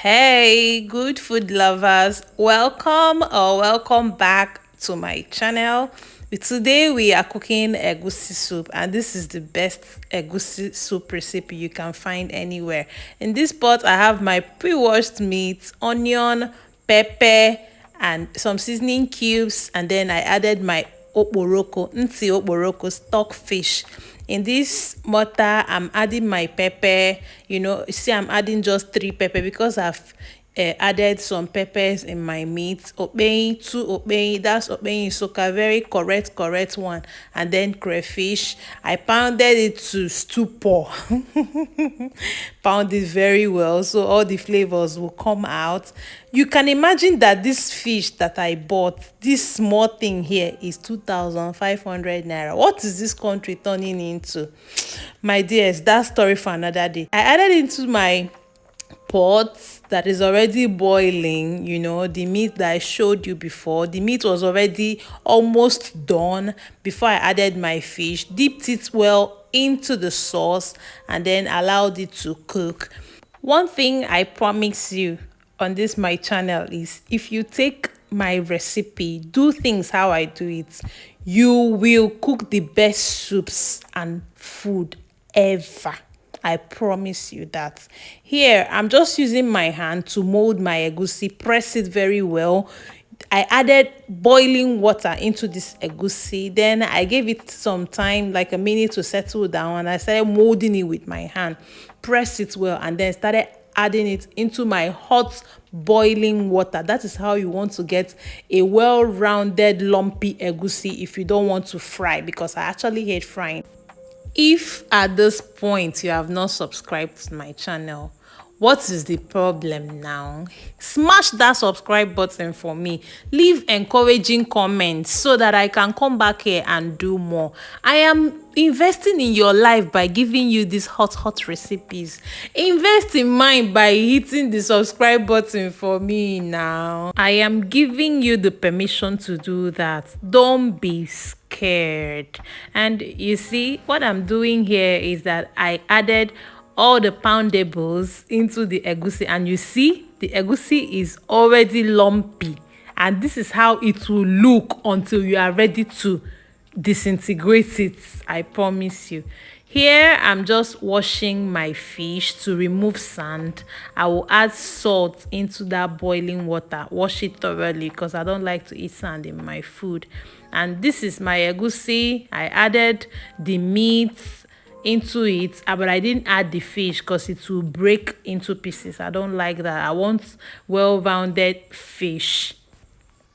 Hey, good food lovers, welcome back to my channel. Today we are cooking egusi soup, and this is the best egusi soup recipe you can find anywhere. In this pot, I have my pre-washed meat, onion, pepper, and some seasoning cubes, and then I added my okporoko stockfish. In this mortar, I'm adding my pepper. You see, I'm adding just three pepper because I've added some peppers in my meat. Obey, two obey, that's obey soka, very correct one. And then crayfish, I pounded it to stupor. Pound it very well so all the flavors will come out. You can imagine that this fish that I bought, this small thing here, is 2,500 naira. What is this country turning into? My dears, that story for another day. I added into my pot that is already boiling, the meat that I showed you before. The meat was already almost done before I added my fish, dipped it well into the sauce, and then allowed it to cook. One thing I promise you on this my channel is, if you take my recipe, do things how I do it, you will cook the best soups and food ever. I promise you that. Here, I'm just using my hand to mold my egusi, press it very well. I added boiling water into this egusi. Then I gave it some time, like a minute, to settle down. And I started molding it with my hand, press it well, and then started adding it into my hot boiling water. That is how you want to get a well-rounded lumpy egusi if you don't want to fry, because I actually hate frying. If at this point you have not subscribed to my channel, what is the problem now? Smash that subscribe button for me. Leave encouraging comments so that I can come back here and do more. I am investing in your life by giving you these hot recipes. Invest in mine by hitting the subscribe button for me now. I am giving you the permission to do that. Don't be scared. And you see, what I'm doing here is that I added all the poundables into the egusi, and you see the egusi is already lumpy, and this is how it will look until you are ready to disintegrate it. I promise you. Here I'm just washing my fish to remove sand. I will add salt into that boiling water, wash it thoroughly because I don't like to eat sand in my food. And this is my egusi. I added the meat into it, but I didn't add the fish because it will break into pieces. I don't like that. I want well-rounded fish.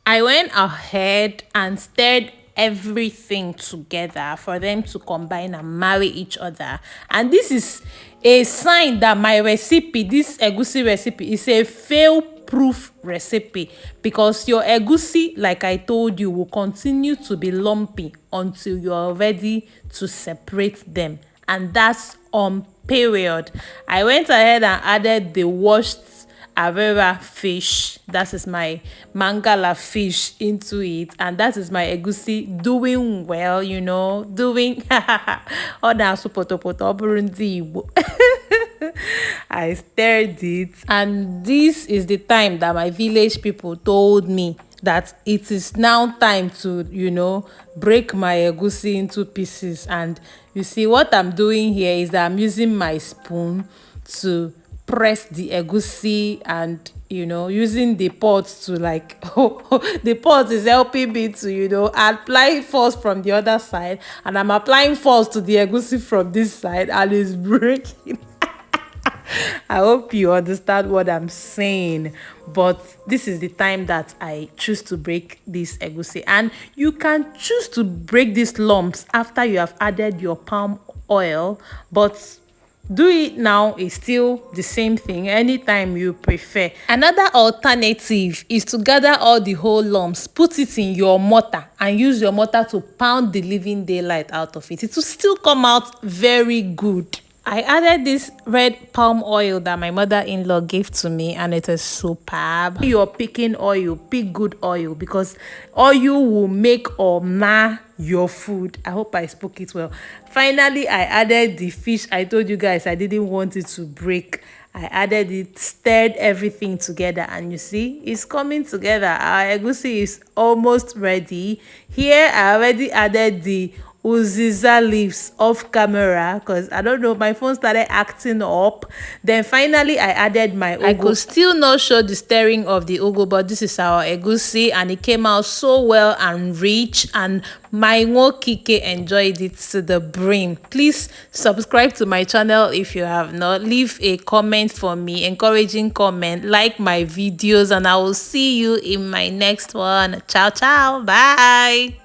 I went ahead and stirred everything together for them to combine and marry each other. And this is a sign that my recipe, this egusi recipe, is a fail-proof recipe, because your egusi, like I told you, will continue to be lumpy until you're ready to separate them. And that's on period. I went ahead and added the washed avera fish, that is my mangala fish, into it, and that is my egusi doing well, doing I stirred it, and this is the time that my village people told me that it is now time to, break my egusi into pieces. And you see, what I'm doing here is that I'm using my spoon to press the egusi, and using the pot to, like, the pot is helping me to, apply force from the other side, and I'm applying force to the egusi from this side, and it's breaking. I hope you understand what I'm saying. But this is the time that I choose to break this egusi, and you can choose to break these lumps after you have added your palm oil, but do it now is still the same thing anytime you prefer. Another alternative is to gather all the whole lumps, put it in your mortar, and use your mortar to pound the living daylight out of it. It will still come out very good. I added this red palm oil that my mother-in-law gave to me, and it is superb. When you're picking oil, pick good oil, because oil will make or mar your food. I hope I spoke it well. Finally, I added the fish. I told you guys I didn't want it to break. I added it, stirred everything together, and you see it's coming together. Our egusi is almost ready. Here I already added the uziza leaves off camera because I don't know, my phone started acting up. Then finally I added my ugu. I could still not show the stirring of the ugu, but this is our egusi and it came out so well and rich, and my Kike enjoyed it to the brim. Please subscribe to my channel if you have not. Leave a comment for me, encouraging comment, like my videos, and I will see you in my next one. Ciao ciao, bye.